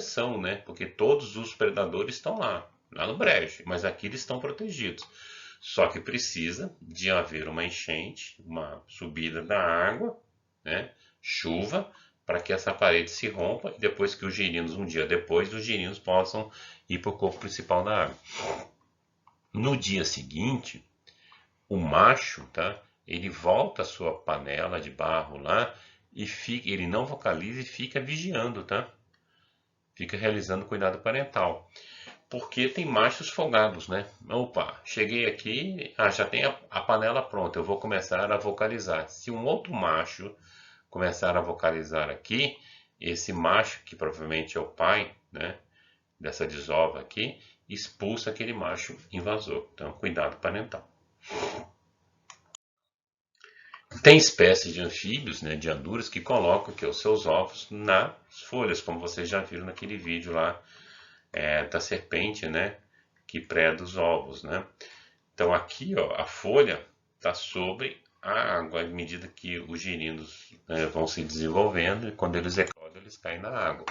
proteção, né? Porque todos os predadores estão lá no brejo, mas aqui eles estão protegidos. Só que precisa de haver uma enchente, uma subida da água, né? Chuva, para que essa parede se rompa e depois que os girinos, um dia depois, os girinos possam ir para o corpo principal da água. No dia seguinte, o macho, tá? Ele volta à sua panela de barro lá e fica, ele não vocaliza e fica vigiando, tá? Fica realizando cuidado parental. Porque tem machos folgados, né? Opa, cheguei aqui, já tem a panela pronta, eu vou começar a vocalizar. Se um outro macho começar a vocalizar aqui, esse macho, que provavelmente é o pai, né, dessa desova aqui, expulsa aquele macho invasor. Então, cuidado parental. Tem espécies de anfíbios, né, de anduras, que colocam aqui os seus ovos nas folhas, como vocês já viram naquele vídeo lá da serpente, né, que preda os ovos, né. Então aqui, ó, a folha está sobre a água, à medida que os girinos, né, vão se desenvolvendo, e quando eles eclodem, eles caem na água.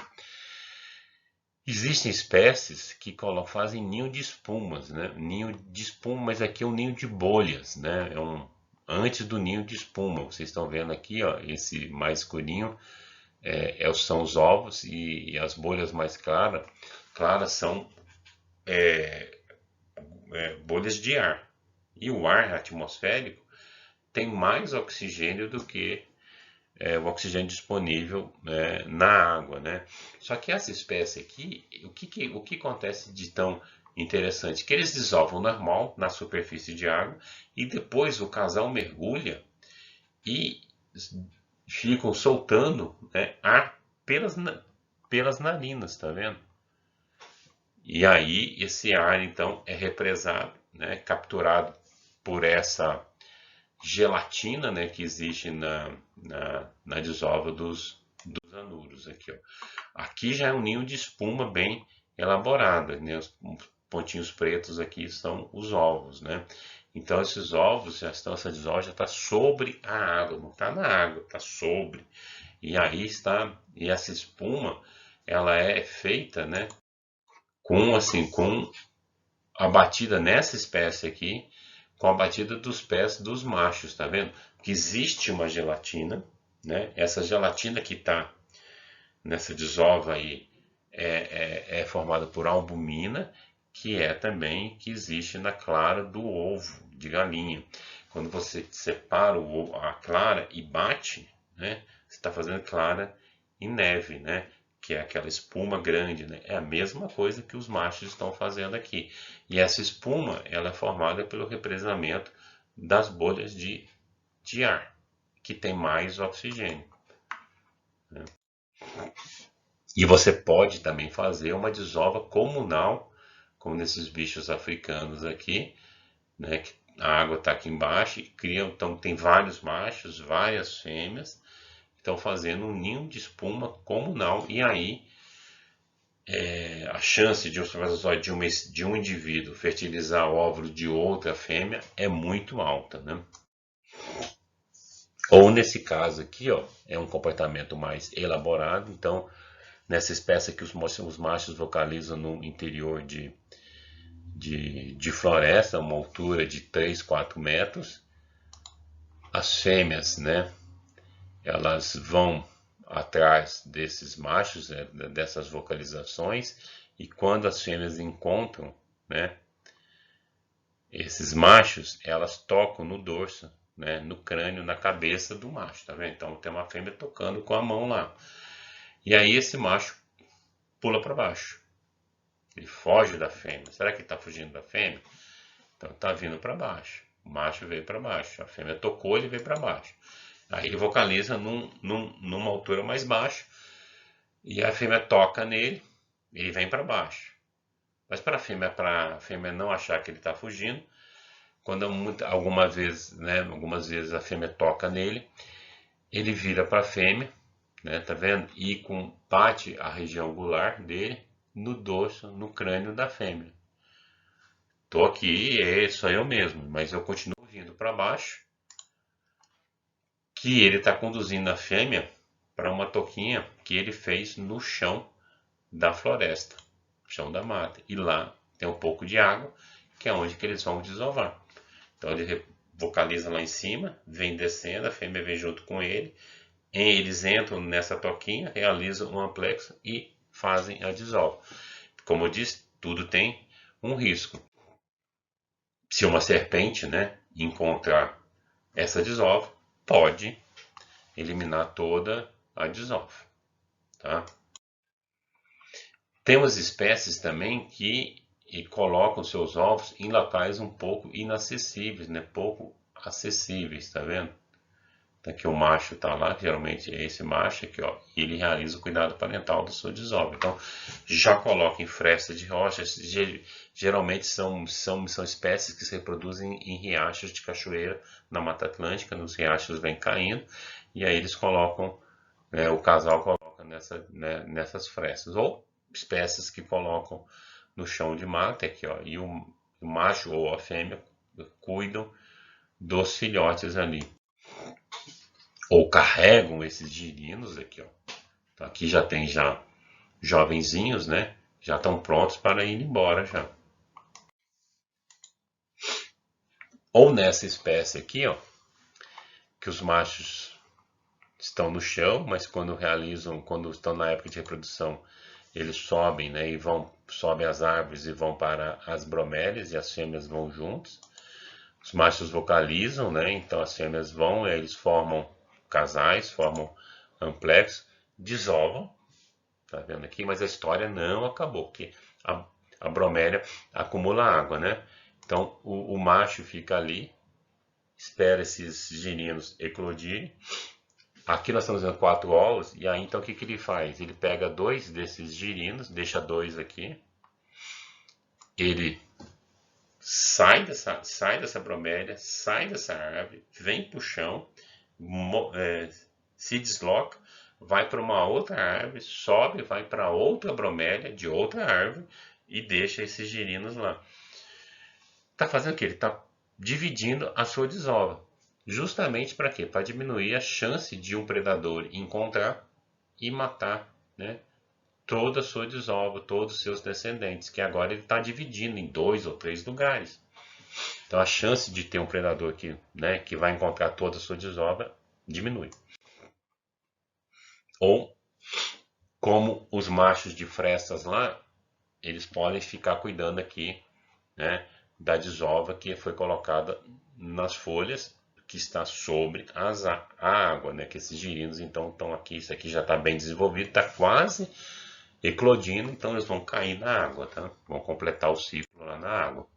Existem espécies que fazem ninho de espumas, né? Ninho de espuma, mas aqui é um ninho de bolhas, né? Antes do ninho de espuma. Vocês estão vendo aqui, ó, esse mais escurinho são os ovos e as bolhas mais claras são bolhas de ar. E o ar atmosférico tem mais oxigênio do que o oxigênio disponível, né, na água, né? Só que essa espécie aqui, o que acontece de tão interessante? Que eles desovam normal na superfície de água e depois o casal mergulha e ficam soltando, né, ar pelas narinas, tá vendo? E aí esse ar então é represado, né, capturado por essa gelatina, né, que existe na desova dos anuros aqui, ó. Aqui já é um ninho de espuma bem elaborada, né? Os pontinhos pretos aqui são os ovos, né? Então esses ovos, essa desova já está sobre a água, não está na água, está sobre. E aí está, e essa espuma, ela é feita, né, com a batida nessa espécie aqui, com a batida dos pés dos machos, tá vendo? Que existe uma gelatina, né? Essa gelatina que está nessa desova aí é formada por albumina, que é também que existe na clara do ovo de galinha. Quando você separa a clara e bate, né? Você está fazendo clara em neve, né? Que é aquela espuma grande, né? É a mesma coisa que os machos estão fazendo aqui. E essa espuma, ela é formada pelo represamento das bolhas de ar, que tem mais oxigênio, né? E você pode também fazer uma desova comunal, como nesses bichos africanos aqui, né? Que a água está aqui embaixo e criam, então tem vários machos, várias fêmeas, estão fazendo um ninho de espuma comunal, e aí a chance de um espermatozoide de um indivíduo fertilizar o óvulo de outra fêmea é muito alta, né? Ou nesse caso aqui, ó, é um comportamento mais elaborado. Então, nessa espécie que os machos vocalizam no interior de floresta, uma altura de 3, 4 metros, as fêmeas, né, elas vão atrás desses machos, né, dessas vocalizações, e quando as fêmeas encontram, né, esses machos, elas tocam no dorso, né, no crânio, na cabeça do macho, tá vendo? Então tem uma fêmea tocando com a mão lá. E aí esse macho pula para baixo. Ele foge da fêmea. Será que ele está fugindo da fêmea? Então está vindo para baixo. O macho veio para baixo. A fêmea tocou, ele veio para baixo. Aí ele vocaliza numa altura mais baixa. E a fêmea toca nele, ele vem para baixo. Mas para a fêmea não achar que ele está fugindo, quando algumas vezes a fêmea toca nele, ele vira para a fêmea, né, tá vendo? E bate a região gular dele no dorso, no crânio da fêmea. Tô aqui, sou eu mesmo, mas eu continuo vindo para baixo, que ele está conduzindo a fêmea para uma toquinha que ele fez no chão da floresta, chão da mata. E lá tem um pouco de água, que é onde que eles vão desovar. Então ele vocaliza lá em cima, vem descendo, a fêmea vem junto com ele, eles entram nessa toquinha, realizam um amplexo e fazem a desova. Como eu disse, tudo tem um risco. Se uma serpente, né, encontrar essa desova, pode eliminar toda a desova, tá? Temos espécies também que colocam seus ovos em locais um pouco inacessíveis, né? Pouco acessíveis, tá vendo? Tá aqui o macho tá lá, que geralmente é esse macho aqui, ó, e ele realiza o cuidado parental do seu desova. Então, já coloca em fresta de rochas, geralmente são espécies que se reproduzem em riachos de cachoeira na Mata Atlântica, nos riachos vem caindo, e aí eles colocam, o casal coloca nessas frestas, ou espécies que colocam no chão de mata aqui, ó, e o macho ou a fêmea cuidam dos filhotes ali. Ou carregam esses girinos aqui, ó. Então, aqui já tem jovenzinhos, né? Já estão prontos para ir embora já. Ou nessa espécie aqui, ó, que os machos estão no chão, mas quando estão na época de reprodução, eles sobem, né? Sobem as árvores e vão para as bromélias e as fêmeas vão juntos. Os machos vocalizam, né? Então as fêmeas vão, eles formam casais, formam amplexo, desovam, tá vendo aqui? Mas a história não acabou, porque a bromélia acumula água, né? Então o macho fica ali, espera esses girinos eclodirem. Aqui nós estamos vendo 4 ovos, e aí então o que ele faz? Ele pega 2 desses girinos, deixa 2 aqui, ele sai dessa bromélia, sai dessa árvore, vem para o chão, se desloca, vai para uma outra árvore, sobe, vai para outra bromélia de outra árvore e deixa esses girinos lá. Está fazendo o quê? Ele está dividindo a sua desova. Justamente para quê? Para diminuir a chance de um predador encontrar e matar, né, toda a sua desova, todos os seus descendentes, que agora ele está dividindo em 2 ou 3 lugares. Então a chance de ter um predador que vai encontrar toda a sua desova diminui. Ou, como os machos de frestas lá, eles podem ficar cuidando aqui, né, da desova que foi colocada nas folhas, que está sobre a água, né, que esses girinos então estão aqui, isso aqui já está bem desenvolvido, está quase eclodindo, então eles vão cair na água, tá? Vão completar o ciclo lá na água.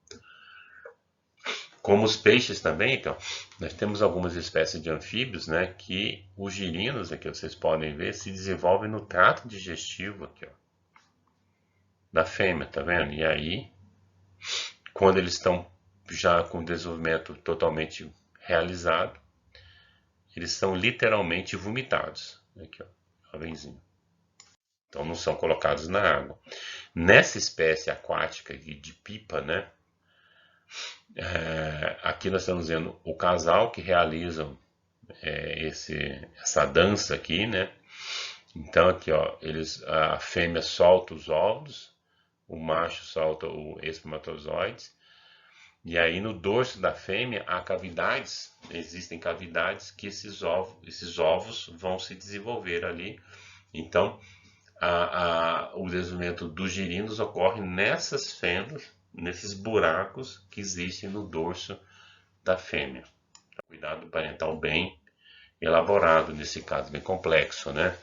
Como os peixes também, então, nós temos algumas espécies de anfíbios, né, que os girinos, aqui vocês podem ver, se desenvolvem no trato digestivo aqui, ó, da fêmea, tá vendo? E aí, quando eles estão já com o desenvolvimento totalmente realizado, eles são literalmente vomitados. Aqui, ó, jovenzinho. Então não são colocados na água. Nessa espécie aquática de pipa, né? Aqui nós estamos vendo o casal que realizam essa dança aqui, né? Então aqui, ó, a fêmea solta os óvulos, o macho solta o espermatozoide, e aí no dorso da fêmea há cavidades, existem cavidades que esses ovos vão se desenvolver ali. Então o desenvolvimento dos girinos ocorre nessas fendas, nesses buracos que existem no dorso da fêmea. Cuidado parental bem elaborado nesse caso, bem complexo, né?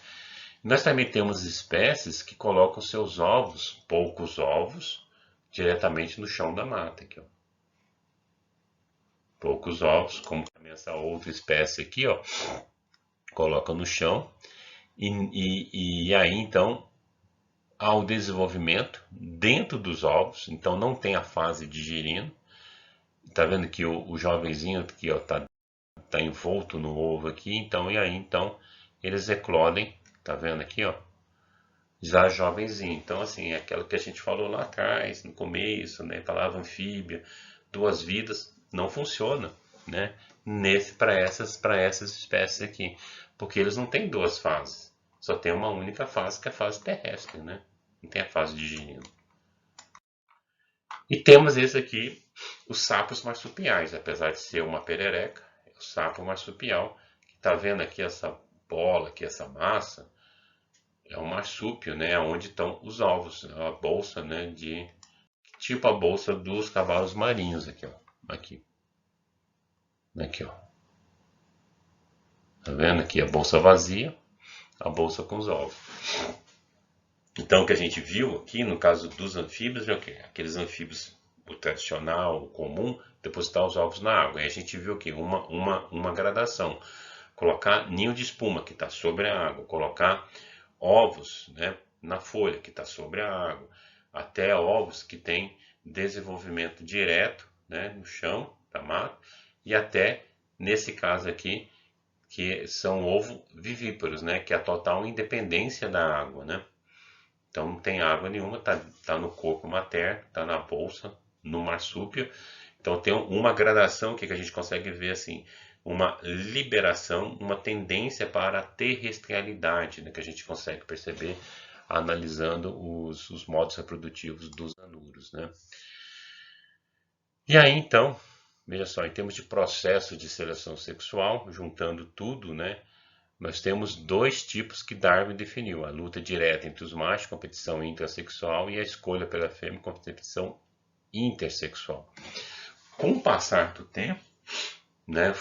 Nós também temos espécies que colocam seus ovos, poucos ovos, diretamente no chão da mata. Aqui, ó. Poucos ovos, como também essa outra espécie aqui, ó, coloca no chão. E aí, então, há o desenvolvimento dentro dos ovos, então não tem a fase de girino. Tá vendo que o jovenzinho aqui, ó, tá envolto no ovo aqui, então, e aí, então, eles eclodem, tá vendo aqui, ó, já jovenzinho. Então, assim, é aquilo que a gente falou lá atrás, no começo, né, palavra anfíbia, 2 vidas, não funciona, né, para essas espécies aqui, porque eles não têm 2 fases, só tem uma única fase, que é a fase terrestre, né, não tem a fase digerina. E temos esse aqui, os sapos marsupiais, apesar de ser uma perereca, é o sapo marsupial, que está vendo aqui essa bola, aqui essa massa, é um marsúpio, né, onde estão os ovos, a bolsa, né, tipo a bolsa dos cavalos marinhos aqui, ó, aqui, ó, tá vendo aqui a bolsa vazia, a bolsa com os ovos. Então o que a gente viu aqui no caso dos anfíbios é o quê? Aqueles anfíbios, o tradicional, o comum, depositar os ovos na água. E a gente viu aqui uma gradação. Colocar ninho de espuma que está sobre a água, colocar ovos, né, na folha que está sobre a água, até ovos que têm desenvolvimento direto, né, no chão da mata, e até nesse caso aqui que são ovos vivíparos, né, que é a total independência da água, né. Então não tem água nenhuma, tá no corpo materno, tá na bolsa, no marsúpio. Então tem uma gradação que a gente consegue ver assim, uma liberação, uma tendência para a terrestrialidade, né, que a gente consegue perceber analisando os modos reprodutivos dos anuros, né? E aí então, veja só, em termos de processo de seleção sexual, juntando tudo, né, nós temos dois tipos que Darwin definiu: a luta direta entre os machos, competição intrasexual, e a escolha pela fêmea, competição intersexual. Com o passar do tempo, né,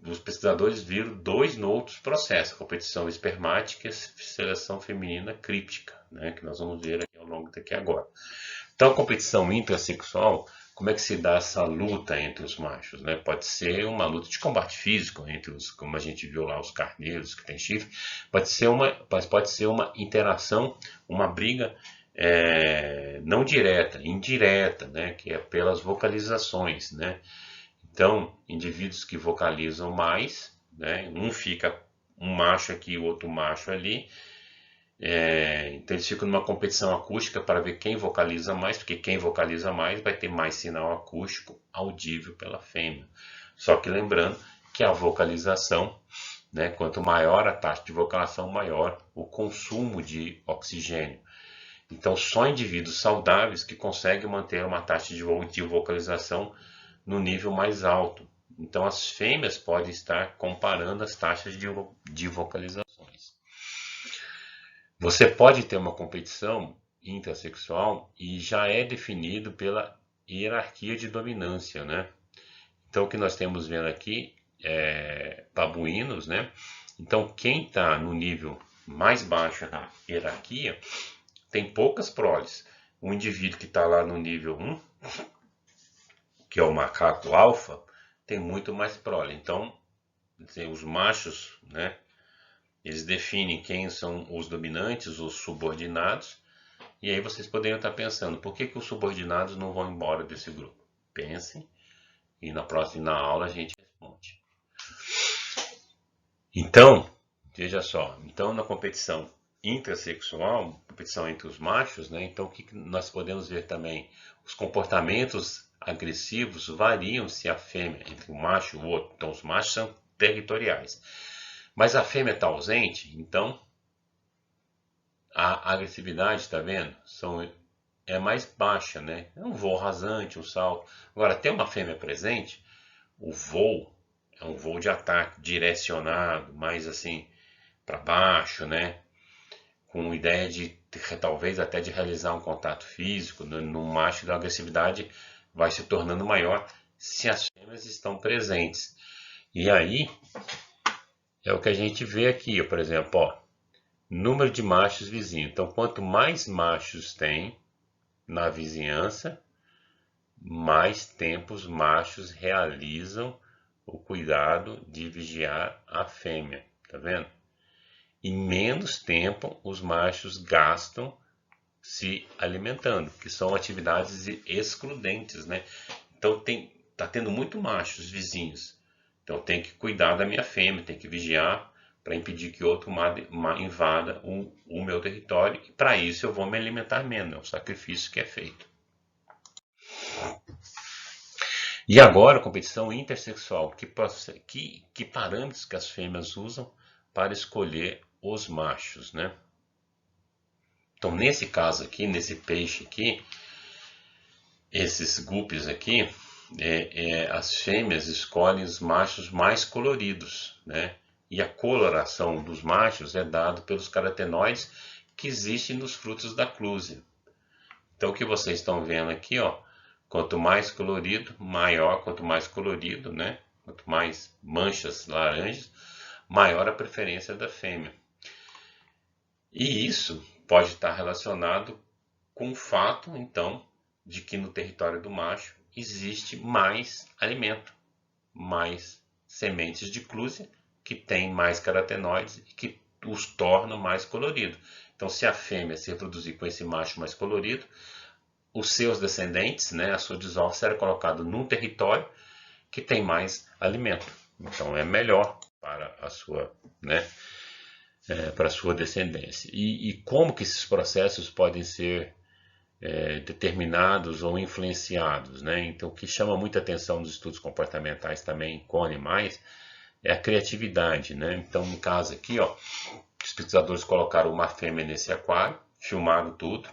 os pesquisadores viram dois outros processos: competição espermática e seleção feminina críptica, né, que nós vamos ver aqui ao longo daqui agora. Então, a competição intrasexual, como é que se dá essa luta entre os machos, né? Pode ser uma luta de combate físico entre os, como a gente viu lá, os carneiros que têm chifre, pode ser uma interação, uma briga não direta, indireta, né? Que é pelas vocalizações, né? Então, indivíduos que vocalizam mais, né? Um macho aqui e o outro macho ali. Então eles ficam numa competição acústica para ver quem vocaliza mais, porque quem vocaliza mais vai ter mais sinal acústico audível pela fêmea. Só que lembrando que a vocalização, né, quanto maior a taxa de vocalização, maior o consumo de oxigênio. Então só indivíduos saudáveis que conseguem manter uma taxa de vocalização no nível mais alto. Então as fêmeas podem estar comparando as taxas de vocalizações. Você pode ter uma competição intersexual e já é definido pela hierarquia de dominância, né? Então o que nós temos vendo aqui é babuínos, né? Então quem está no nível mais baixo da hierarquia tem poucas proles. O indivíduo que está lá no nível 1, que é o macaco alfa, tem muito mais prole. Então os machos, né? Eles definem quem são os dominantes, os subordinados, e aí vocês poderiam estar pensando, por que os subordinados não vão embora desse grupo? Pensem, e na próxima aula a gente responde. Então, veja só, então na competição intrasexual, competição entre os machos, né, então o que nós podemos ver também? Os comportamentos agressivos variam se a fêmea, entre um macho e o outro, então os machos são territoriais. Mas a fêmea está ausente, então a agressividade, está vendo? É mais baixa, né? É um voo rasante, um salto. Agora, tem uma fêmea presente, o voo é um voo de ataque direcionado, mais assim, para baixo, né? Com ideia de, talvez até de realizar um contato físico. No macho, a agressividade vai se tornando maior se as fêmeas estão presentes. E aí, é o que a gente vê aqui, por exemplo, ó, número de machos vizinhos. Então, quanto mais machos tem na vizinhança, mais tempo os machos realizam o cuidado de vigiar a fêmea, tá vendo? E menos tempo os machos gastam se alimentando, que são atividades excludentes, né? Então tá tendo muito machos vizinhos. Então tem que cuidar da minha fêmea, tem que vigiar para impedir que outro invada o meu território. E para isso eu vou me alimentar menos, é um sacrifício que é feito. E agora, competição intersexual. Que parâmetros que as fêmeas usam para escolher os machos, né? Então, nesse caso aqui, nesse peixe aqui, esses guppies aqui, as fêmeas escolhem os machos mais coloridos, né? E a coloração dos machos é dada pelos carotenoides que existem nos frutos da clúzia. Então, o que vocês estão vendo aqui, ó, quanto mais colorido, maior, quanto mais colorido, né? Quanto mais manchas laranjas, maior a preferência da fêmea. E isso pode estar relacionado com o fato, então, de que no território do macho existe mais alimento, mais sementes de clúzia, que tem mais carotenoides e que os tornam mais coloridos. Então, se a fêmea se reproduzir com esse macho mais colorido, os seus descendentes, né, a sua desova será colocada num território que tem mais alimento. Então, é melhor para a sua, né, para a sua descendência. E como que esses processos podem ser determinados ou influenciados, né? Então, o que chama muita atenção nos estudos comportamentais também com animais é a criatividade, né? Então, no caso aqui, ó, os pesquisadores colocaram uma fêmea nesse aquário, filmaram tudo,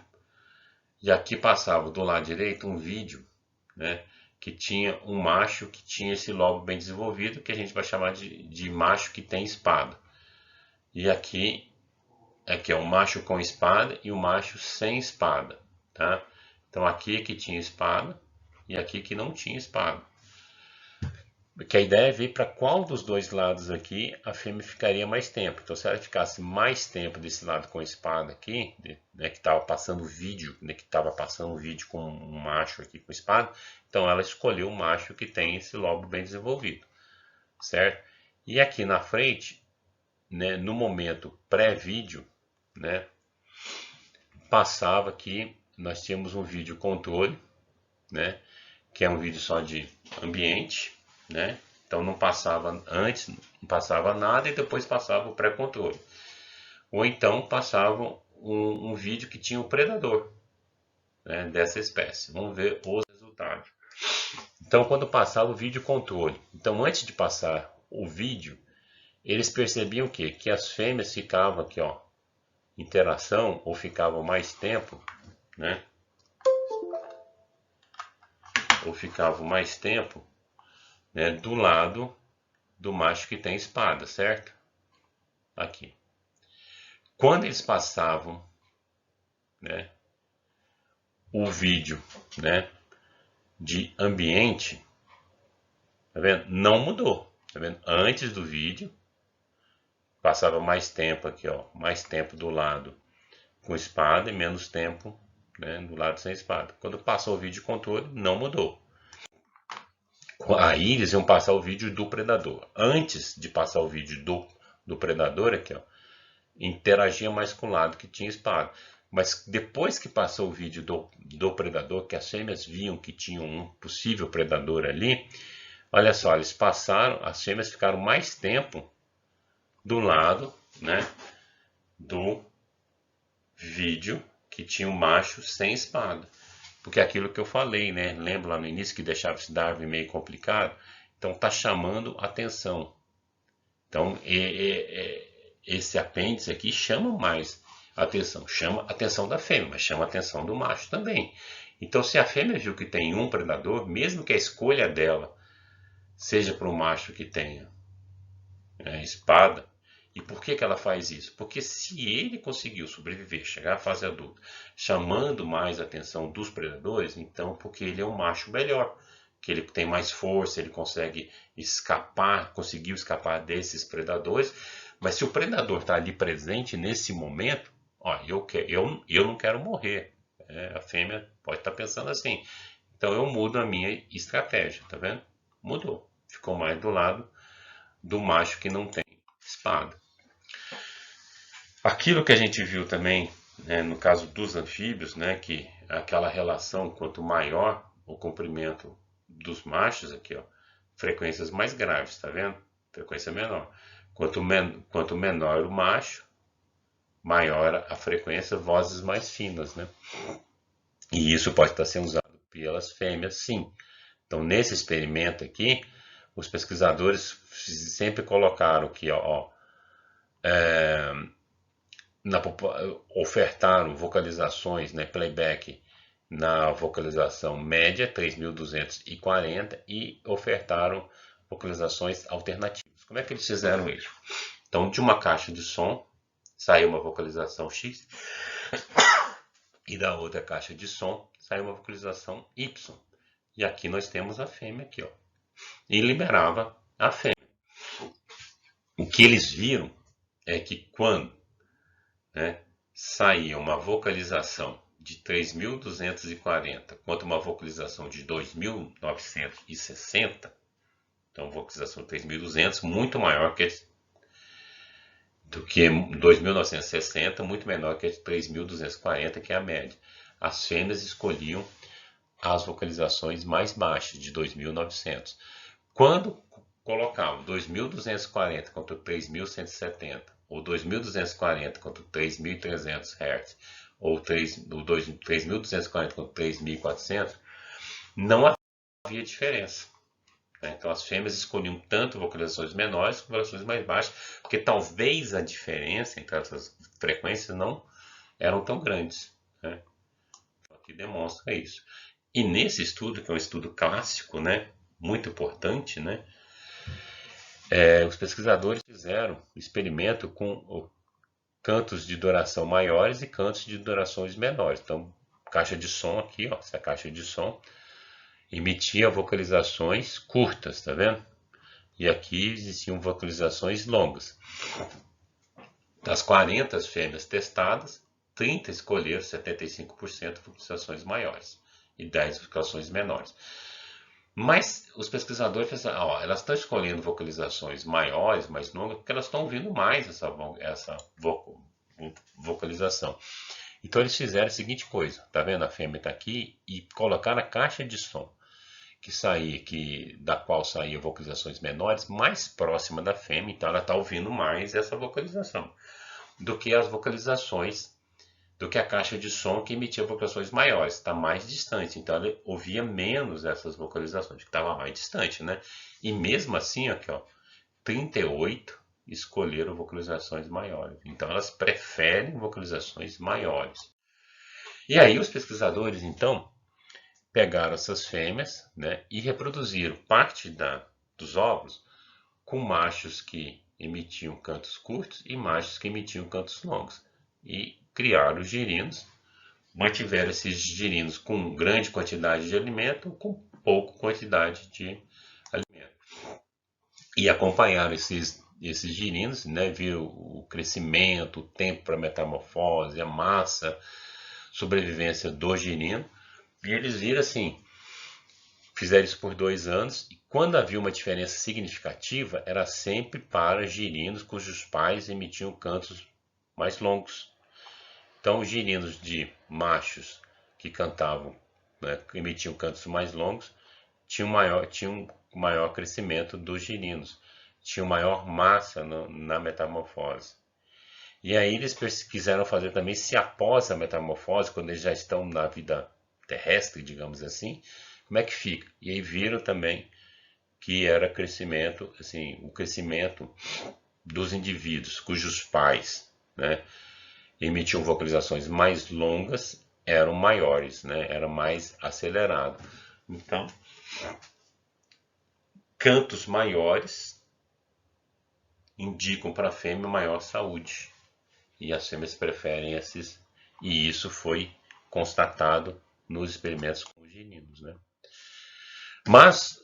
e aqui passava do lado direito um vídeo, né, que tinha um macho que tinha esse lobo bem desenvolvido, que a gente vai chamar de macho que tem espada. E aqui é o macho com espada e o macho sem espada, tá? Então aqui que tinha espada e aqui que não tinha espada. Porque a ideia é ver para qual dos dois lados aqui a fêmea ficaria mais tempo. Então, se ela ficasse mais tempo desse lado com a espada aqui, né, que estava passando o vídeo, né, que estava passando o vídeo com um macho aqui com espada, então ela escolheu o macho que tem esse lobo bem desenvolvido, certo? E aqui na frente, né, no momento pré-vídeo, né, passava aqui, nós tínhamos um vídeo controle, né, que é um vídeo só de ambiente, né? Então não passava antes, não passava nada e depois passava o pré-controle. Ou então passava um vídeo que tinha o predador, né, dessa espécie. Vamos ver os resultados. Então quando passava o vídeo controle, então antes de passar o vídeo, eles percebiam que as fêmeas ficavam aqui, ó, interação, ou ficavam mais tempo, né? Ou ficavam mais tempo, né, do lado do macho que tem espada, certo? Aqui. Quando eles passavam, né, o vídeo, né, de ambiente, tá vendo? Não mudou, tá vendo? Antes do vídeo passava mais tempo aqui, ó, mais tempo do lado com espada e menos tempo, né, do lado sem espada. Quando passou o vídeo de controle, não mudou. Aí eles iam passar o vídeo do predador. Antes de passar o vídeo do predador aqui, ó, interagia mais com o lado que tinha espada. Mas depois que passou o vídeo do predador, que as fêmeas viam que tinha um possível predador ali, olha só, eles passaram, as fêmeas ficaram mais tempo do lado, né, do vídeo que tinha um macho sem espada. Porque é aquilo que eu falei, né? Lembra lá no início que deixava esse Darwin meio complicado? Então tá chamando atenção. Então esse apêndice aqui chama mais atenção. Chama a atenção da fêmea, mas chama a atenção do macho também. Então se a fêmea viu que tem um predador, mesmo que a escolha dela seja para o macho que tenha espada, e por que ela faz isso? Porque se ele conseguiu sobreviver, chegar à fase adulta, chamando mais a atenção dos predadores, então porque ele é um macho melhor, que ele tem mais força, ele consegue escapar, conseguiu escapar desses predadores. Mas se o predador está ali presente nesse momento, ó, eu não quero morrer. A fêmea pode estar pensando assim. Então eu mudo a minha estratégia, tá vendo? Mudou. Ficou mais do lado do macho que não tem espada. Aquilo que a gente viu também, né, no caso dos anfíbios, né, que aquela relação, quanto maior o comprimento dos machos, aqui, ó, frequências mais graves, tá vendo? Frequência menor. Quanto menor o macho, maior a frequência, vozes mais finas, né? E isso pode estar sendo usado pelas fêmeas, sim. Então, nesse experimento aqui, os pesquisadores sempre colocaram aqui, ó ofertaram vocalizações, né, playback na vocalização média 3.240 e ofertaram vocalizações alternativas. Como é que eles fizeram isso? Então, de uma caixa de som saiu uma vocalização X e da outra caixa de som saiu uma vocalização Y. E aqui nós temos a fêmea aqui, ó. E liberava a fêmea. O que eles viram é que quando, né, saía uma vocalização de 3.240 quanto uma vocalização de 2.960, então vocalização de 3.200 muito maior do que 2.960, muito menor que a de 3.240, que é a média. As fêmeas escolhiam as vocalizações mais baixas, de 2.900. Quando colocavam 2.240 contra 3.170, ou 2.240 contra 3.300 Hz, ou 3.240 contra 3.400, não havia diferença. Então as fêmeas escolhiam tanto vocalizações menores como vocalizações mais baixas, porque talvez a diferença entre essas frequências não eram tão grandes. Né? Aqui demonstra isso. E nesse estudo, que é um estudo clássico, né, muito importante, né, os pesquisadores fizeram um experimento com cantos de duração maiores e cantos de durações menores. Então, caixa de som aqui, ó, essa caixa de som emitia vocalizações curtas, tá vendo? E aqui existiam vocalizações longas. Das 40 fêmeas testadas, 30 escolheram 75% vocalizações maiores e 10 vocalizações menores. Mas os pesquisadores pensaram, ó, elas estão escolhendo vocalizações maiores, mais longas, porque elas estão ouvindo mais essa vocalização. Então eles fizeram a seguinte coisa, tá vendo? A fêmea está aqui e colocaram a caixa de som da qual saíam vocalizações menores, mais próxima da fêmea, então ela está ouvindo mais essa vocalização do que as vocalizações, do que a caixa de som que emitia vocalizações maiores, está mais distante, então ela ouvia menos essas vocalizações, que estava mais distante, né? E mesmo assim, aqui, ó, 38 escolheram vocalizações maiores, então elas preferem vocalizações maiores. E aí os pesquisadores, então, pegaram essas fêmeas, né, e reproduziram parte dos óvulos com machos que emitiam cantos curtos e machos que emitiam cantos longos. E criaram os girinos, mantiveram esses girinos com grande quantidade de alimento ou com pouca quantidade de alimento. E acompanharam esses girinos, né, viram o crescimento, o tempo para metamorfose, a massa, sobrevivência do girino. E eles viram assim, fizeram isso por 2 anos, e quando havia uma diferença significativa, era sempre para girinos cujos pais emitiam cantos mais longos. Então, os girinos de machos que cantavam, né, que emitiam cantos mais longos, tinham um maior crescimento dos girinos, tinham maior massa na metamorfose. E aí eles quiseram fazer também se após a metamorfose, quando eles já estão na vida terrestre, digamos assim, como é que fica? E aí viram também que era crescimento, assim, o crescimento dos indivíduos cujos pais, né, emitiam vocalizações mais longas, eram maiores, né, era mais acelerado. Então, cantos maiores indicam para a fêmea maior saúde. E as fêmeas preferem esses, e isso foi constatado nos experimentos com os girinos, né? Mas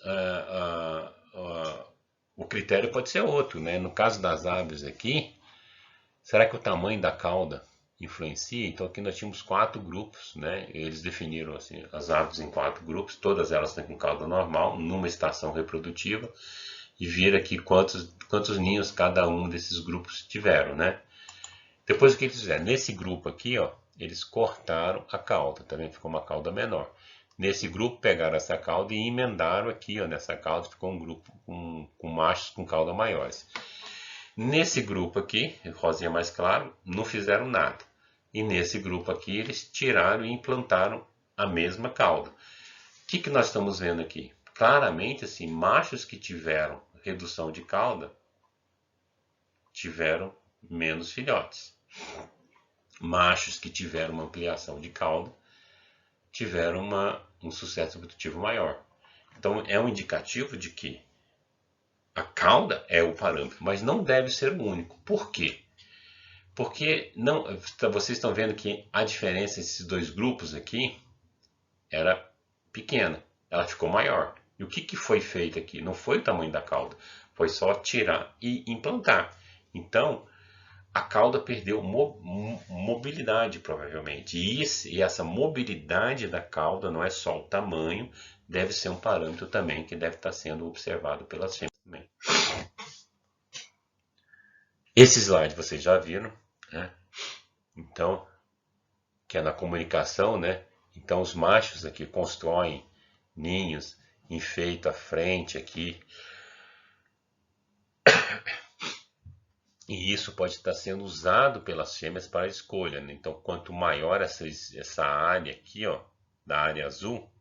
o critério pode ser outro, né? No caso das aves aqui, será que o tamanho da cauda influencia? Então aqui nós tínhamos 4 grupos, né? Eles definiram assim, as aves em 4 grupos, todas elas têm com cauda normal, numa estação reprodutiva, e viram aqui quantos ninhos cada um desses grupos tiveram, né? Depois o que eles fizeram? Nesse grupo aqui, ó, eles cortaram a cauda, tá vendo? Ficou uma cauda menor. Nesse grupo pegaram essa cauda e emendaram aqui, ó, nessa cauda, ficou um grupo com machos com cauda maiores. Nesse grupo aqui, rosinha mais claro, não fizeram nada. E nesse grupo aqui eles tiraram e implantaram a mesma cauda. O que nós estamos vendo aqui? Claramente, assim, machos que tiveram redução de cauda tiveram menos filhotes. machos que tiveram uma ampliação de cauda tiveram um sucesso reprodutivo maior. Então é um indicativo de que a cauda é o parâmetro, mas não deve ser o único. Por quê? Porque não, vocês estão vendo que a diferença entre esses dois grupos aqui era pequena, ela ficou maior. E o que foi feito aqui? Não foi o tamanho da cauda, foi só tirar e implantar. Então, a cauda perdeu mobilidade, provavelmente. E essa mobilidade da cauda não é só o tamanho, deve ser um parâmetro também que deve estar sendo observado pelas fêmeas também. Esse slide vocês já viram, né? Então, que é na comunicação, né? Então, os machos aqui constroem ninhos, enfeitam a frente aqui. E isso pode estar sendo usado pelas fêmeas para a escolha, né? Então, quanto maior essa área aqui, ó, da área azul,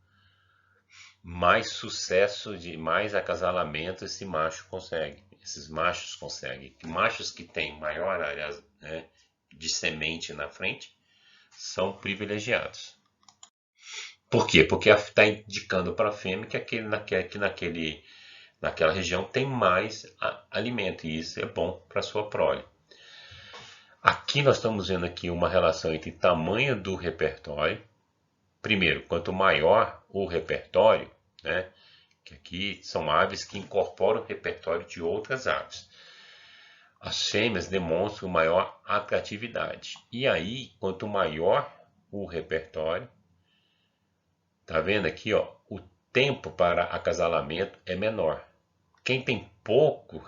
mais sucesso, mais acasalamento esse macho consegue. Esses machos conseguem. Machos que têm maior área, né, de semente na frente são privilegiados. Por quê? Porque está indicando para a fêmea que naquela região tem mais alimento, e isso é bom para a sua prole. Aqui nós estamos vendo aqui uma relação entre tamanho do repertório. Primeiro, quanto maior o repertório, né, que aqui são aves que incorporam o repertório de outras aves, as fêmeas demonstram maior atratividade. E aí, quanto maior o repertório, tá vendo aqui, ó, o tempo para acasalamento é menor. Quem tem pouco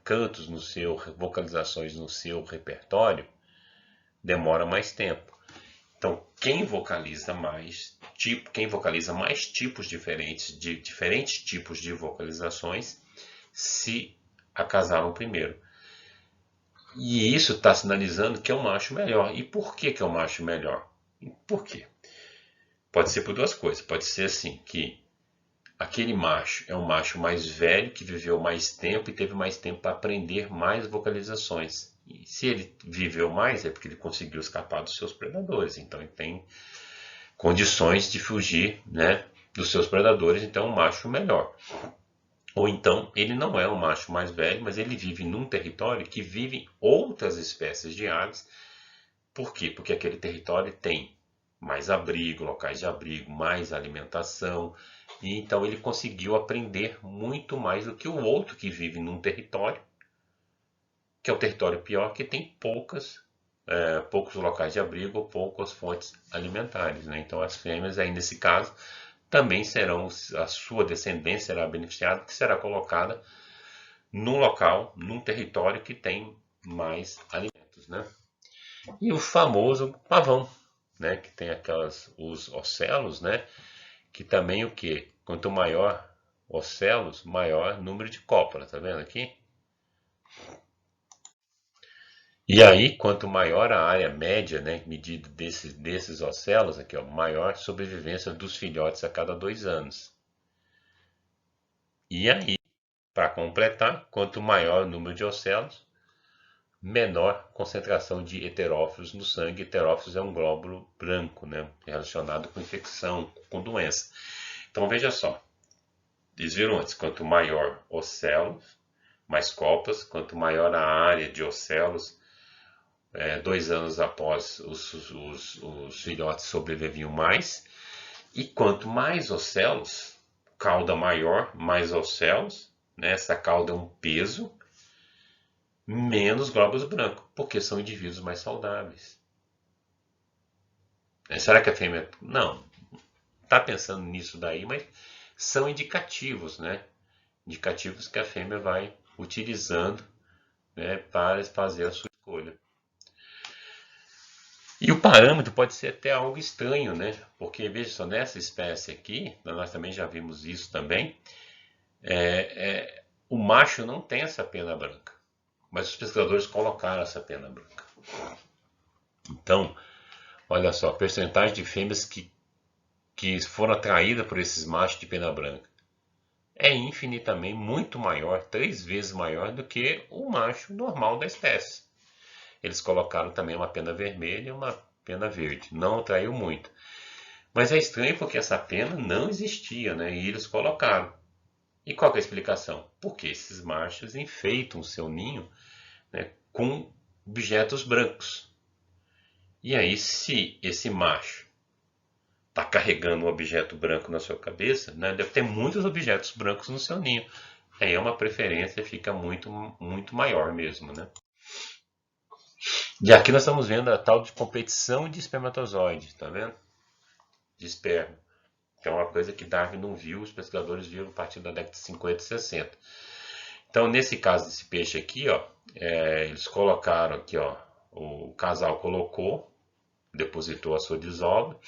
cantos no seu, vocalizações no seu repertório, demora mais tempo. Então, quem vocaliza mais tipos diferentes, de diferentes tipos de vocalizações, se acasalam primeiro. E isso está sinalizando que é um macho melhor. E por que é um macho melhor? Por quê? Pode ser por duas coisas. Pode ser assim, que aquele macho é um macho mais velho, que viveu mais tempo e teve mais tempo para aprender mais vocalizações. E se ele viveu mais, é porque ele conseguiu escapar dos seus predadores. Então ele tem condições de fugir, né, dos seus predadores, então é um macho melhor. Ou então ele não é um macho mais velho, mas ele vive num território que vivem outras espécies de aves. Por quê? Porque aquele território tem mais abrigo, locais de abrigo, mais alimentação, e então ele conseguiu aprender muito mais do que o outro que vive num território, que é o território pior, que tem poucos locais de abrigo ou poucas fontes alimentares, né? Então as fêmeas aí nesse caso também serão, a sua descendência será beneficiada, que será colocada num local, num território que tem mais alimentos, né? E o famoso pavão, né, que tem os ocelos, né, que também o que? Quanto maior ocelos, maior número de cópula, tá vendo aqui? E aí, quanto maior a área média, né, medida desses ocelos aqui, ó, maior sobrevivência dos filhotes a cada 2 anos. E aí, para completar, quanto maior o número de ocelos, menor concentração de heterófilos no sangue. Heterófilos é um glóbulo branco, né, relacionado com infecção, com doença. Então veja só, eles viram antes, quanto maior ocelos, mais copas, quanto maior a área de ocelos, 2 anos após os filhotes sobreviviam mais, e quanto mais ocelos, cauda maior, mais ocelos, né, essa cauda é um peso, menos glóbulos brancos, porque são indivíduos mais saudáveis. Será que a fêmea... Não, está pensando nisso daí, mas são indicativos, né? Indicativos que a fêmea vai utilizando, né, para fazer a sua escolha. E o parâmetro pode ser até algo estranho, né? Porque, veja só, nessa espécie aqui, nós também já vimos isso também, o macho não tem essa pena branca, mas os pesquisadores colocaram essa pena branca. Então, olha só, a percentagem de fêmeas que foram atraídas por esses machos de pena branca é infinitamente muito maior, 3 vezes maior do que o macho normal da espécie. eles colocaram também uma pena vermelha e uma pena verde. Não atraiu muito. Mas é estranho porque essa pena não existia, né? E eles colocaram. E qual que é a explicação? Porque esses machos enfeitam o seu ninho, né, com objetos brancos. E aí, se esse macho está carregando um objeto branco na sua cabeça, né, deve ter muitos objetos brancos no seu ninho. Aí é uma preferência, fica muito, muito maior mesmo, né? E aqui nós estamos vendo a tal de competição de espermatozoide, tá vendo? De esperma. Que é uma coisa que Darwin não viu, os pesquisadores viram a partir da década de 50 e 60. Então, nesse caso desse peixe aqui, ó, eles colocaram aqui, ó, o casal colocou, depositou a sua desova,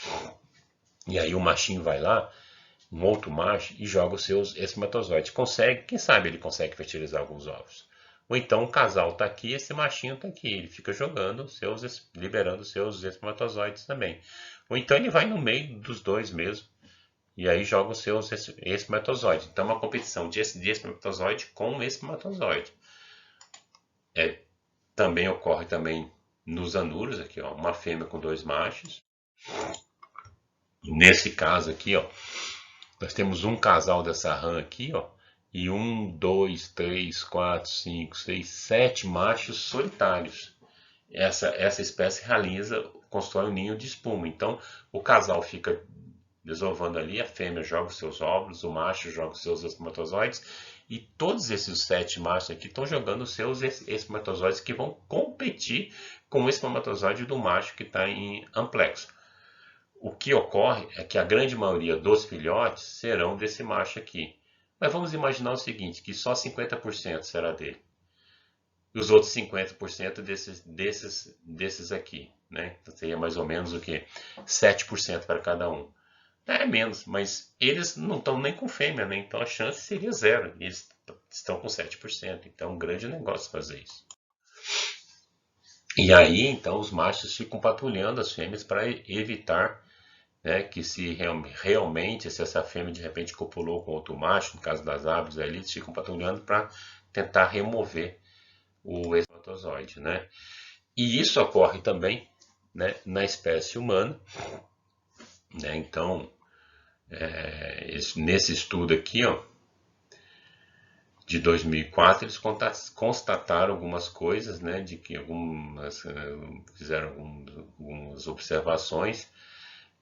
e aí o machinho vai lá, um outro macho, e joga os seus espermatozoides. Consegue, quem sabe ele consegue fertilizar alguns ovos. Ou então o casal está aqui, esse machinho está aqui, ele fica jogando liberando seus espermatozoides também. Ou então ele vai no meio dos dois mesmo, e aí joga os seus espermatozoides. Então é uma competição de espermatozoide com espermatozoide. Também ocorre também nos anuros, aqui ó, uma fêmea com dois machos. Nesse caso aqui, ó, nós temos um casal dessa rã aqui, ó, e 1, 2, 3, 4, 5, 6, 7 machos solitários. Essa espécie realiza, constrói um ninho de espuma. Então, o casal fica desovando ali, a fêmea joga os seus óvulos, o macho joga os seus espermatozoides, e todos esses 7 machos aqui estão jogando os seus espermatozoides que vão competir com o espermatozoide do macho que está em amplexo. O que ocorre é que a grande maioria dos filhotes serão desse macho aqui. Mas vamos imaginar o seguinte, que só 50% será dele. E os outros 50% desses aqui, né? Então seria mais ou menos o que? 7% para cada um. É menos, mas eles não estão nem com fêmea, né? Então a chance seria zero. Eles estão com 7%. Então é um grande negócio fazer isso. E aí, então, os machos ficam patrulhando as fêmeas para evitar, né, que se realmente, se essa fêmea de repente copulou com outro macho, no caso das aves, aí eles ficam patrulhando para tentar remover o espermatozoide, né? E isso ocorre também, né, na espécie humana, né? Então, nesse estudo aqui, ó, de 2004, eles constataram algumas coisas, né, de que fizeram algumas observações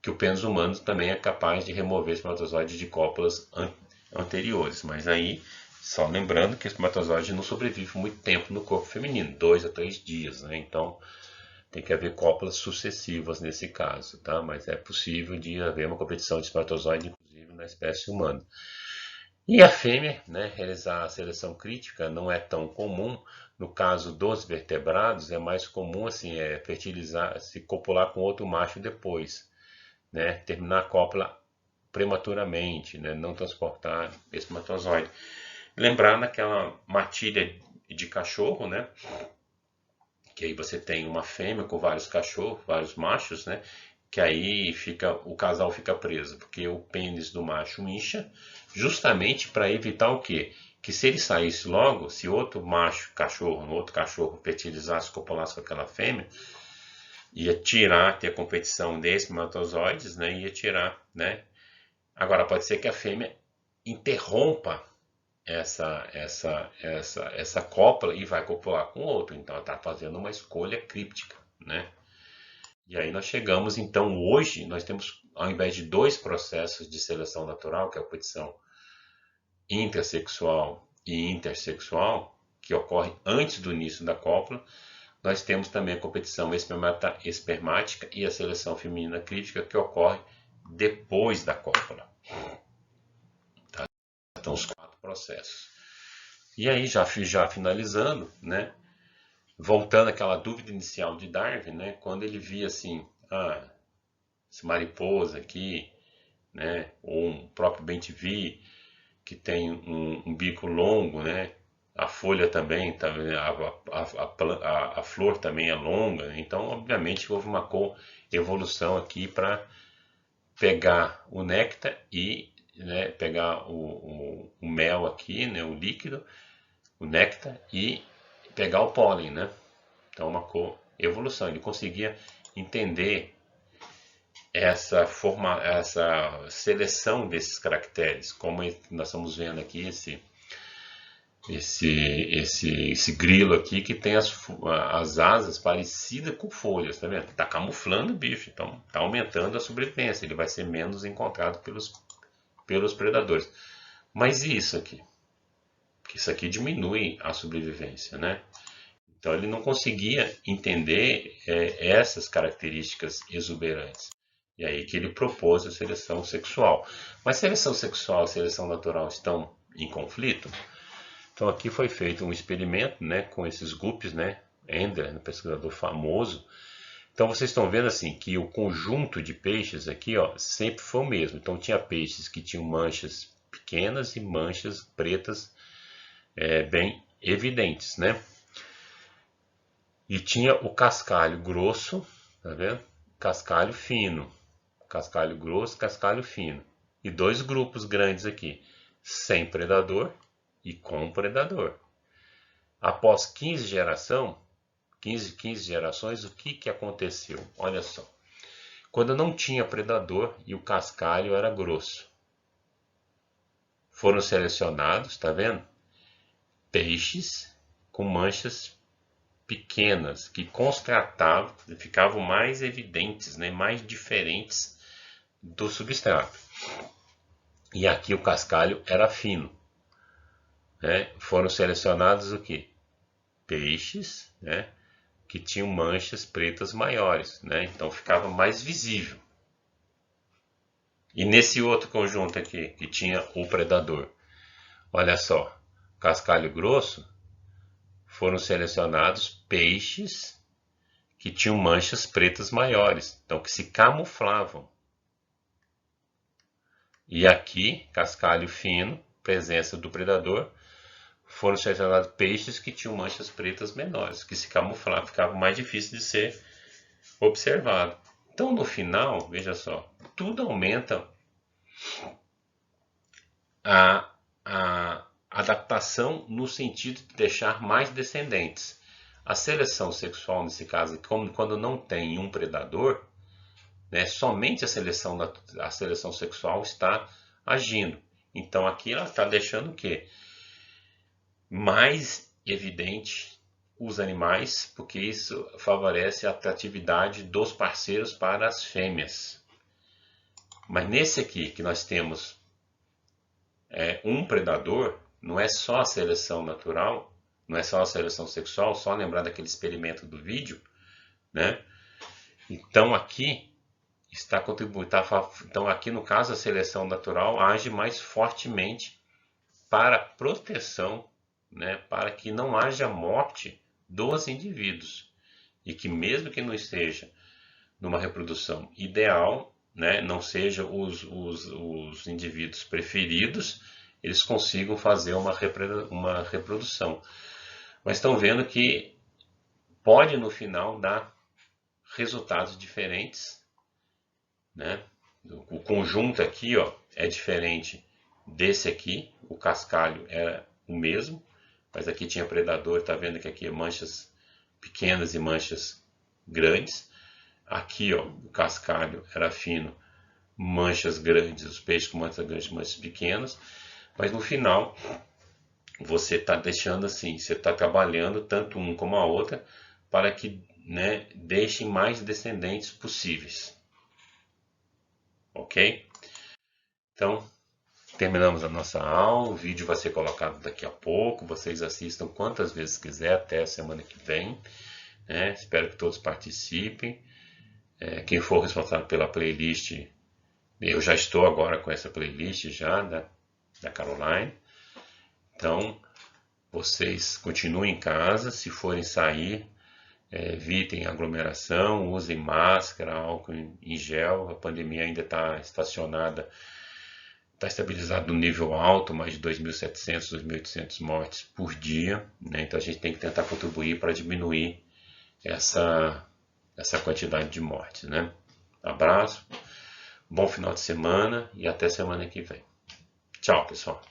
que o pênis humano também é capaz de remover espermatozoides de cópulas anteriores. Mas aí, só lembrando que o espermatozoide não sobrevive muito tempo no corpo feminino, 2 a 3 dias, né? Então, tem que haver cópulas sucessivas nesse caso, tá? Mas é possível de haver uma competição de espermatozoide, inclusive na espécie humana. E a fêmea, né, realizar a seleção crítica não é tão comum. No caso dos vertebrados, é mais comum assim, fertilizar, se copular com outro macho depois, né, terminar a cópula prematuramente, né, não transportar espermatozoide. Lembrar naquela matilha de cachorro, né, que aí você tem uma fêmea com vários cachorros, vários machos, né, que aí o casal fica preso, porque o pênis do macho incha, justamente para evitar o quê? Que se ele saísse logo, se outro macho cachorro, outro cachorro fertilizasse, copulasse com aquela fêmea, ia tirar, ter a competição de espermatozoides, né, ia tirar, né. Agora pode ser que a fêmea interrompa essa cópula e vai copular com outro, então ela está fazendo uma escolha críptica, né. E aí nós chegamos, então hoje nós temos, ao invés de 2 processos de seleção natural, que é a competição intersexual e intersexual, que ocorre antes do início da cópula, nós temos também a competição espermática e a seleção feminina crítica, que ocorre depois da cópula. Tá? Então, os 4 processos. E aí, já finalizando, né? Voltando àquela dúvida inicial de Darwin, né? Quando ele via assim, essa mariposa aqui, né? Ou um próprio bem-te-vi, que tem um bico longo, né? A folha também, a flor também é longa, então obviamente houve uma evolução aqui para pegar o néctar e, né, pegar o mel aqui, né, o líquido, o néctar, e pegar o pólen, né? Então uma evolução. Ele conseguia entender essa seleção desses caracteres, como nós estamos vendo aqui esse grilo aqui que tem as asas parecidas com folhas, tá vendo? Tá camuflando o bicho, então tá aumentando a sobrevivência, ele vai ser menos encontrado pelos predadores. Mas e isso aqui? Porque isso aqui diminui a sobrevivência, né? Então ele não conseguia entender essas características exuberantes. E aí que ele propôs a seleção sexual. Mas seleção sexual e seleção natural estão em conflito? Então aqui foi feito um experimento, né, com esses guppies, né, Ender, um pesquisador famoso. Então vocês estão vendo assim que o conjunto de peixes aqui, ó, sempre foi o mesmo. Então tinha peixes que tinham manchas pequenas e manchas pretas bem evidentes, né? E tinha o cascalho grosso, tá vendo? Cascalho fino, cascalho grosso, cascalho fino. E dois grupos grandes aqui, sem predador e com predador. Após 15 gerações, o que aconteceu? Olha só. Quando não tinha predador e o cascalho era grosso, foram selecionados, tá vendo? Peixes com manchas pequenas, que constatavam, ficavam mais evidentes, né? Mais diferentes do substrato. E aqui o cascalho era fino. Foram selecionados o que? Peixes, né, que tinham manchas pretas maiores, né, então ficava mais visível. E nesse outro conjunto aqui, que tinha o predador, olha só, cascalho grosso, foram selecionados peixes que tinham manchas pretas maiores, então que se camuflavam. E aqui, cascalho fino, presença do predador, foram selecionados peixes que tinham manchas pretas menores, que se camuflavam, ficava mais difícil de ser observado. Então, no final, veja só, tudo aumenta a adaptação no sentido de deixar mais descendentes. A seleção sexual, nesse caso, quando não tem um predador, né, somente a seleção sexual está agindo. Então, aqui ela está deixando o quê? Mais evidente os animais, porque isso favorece a atratividade dos parceiros para as fêmeas. Mas nesse aqui que nós temos um predador, não é só a seleção natural, não é só a seleção sexual, só lembrar daquele experimento do vídeo, né? Então aqui está contribuindo, então aqui no caso a seleção natural age mais fortemente para a proteção, né, para que não haja morte dos indivíduos e que mesmo que não esteja numa reprodução ideal, né, não sejam os indivíduos preferidos, eles consigam fazer uma reprodução. Mas estão vendo que pode no final dar resultados diferentes, né? O conjunto aqui, ó, é diferente desse aqui, o cascalho era o mesmo, mas aqui tinha predador, tá vendo que aqui é manchas pequenas e manchas grandes. Aqui, ó, o cascalho era fino, manchas grandes, os peixes com manchas grandes, manchas pequenas. Mas no final, você está deixando assim, você está trabalhando tanto um como a outra para que, né, deixem mais descendentes possíveis. Ok? Então, terminamos a nossa aula, o vídeo vai ser colocado daqui a pouco, vocês assistam quantas vezes quiser, até a semana que vem, né? Espero que todos participem. Quem for responsável pela playlist, eu já estou agora com essa playlist já da Caroline. Então, vocês continuem em casa, se forem sair, evitem aglomeração, usem máscara, álcool em gel, a pandemia ainda está estacionada, está estabilizado no nível alto, mais de 2.700, 2.800 mortes por dia, né? Então a gente tem que tentar contribuir para diminuir essa quantidade de mortes, né? Abraço, bom final de semana e até semana que vem. Tchau, pessoal.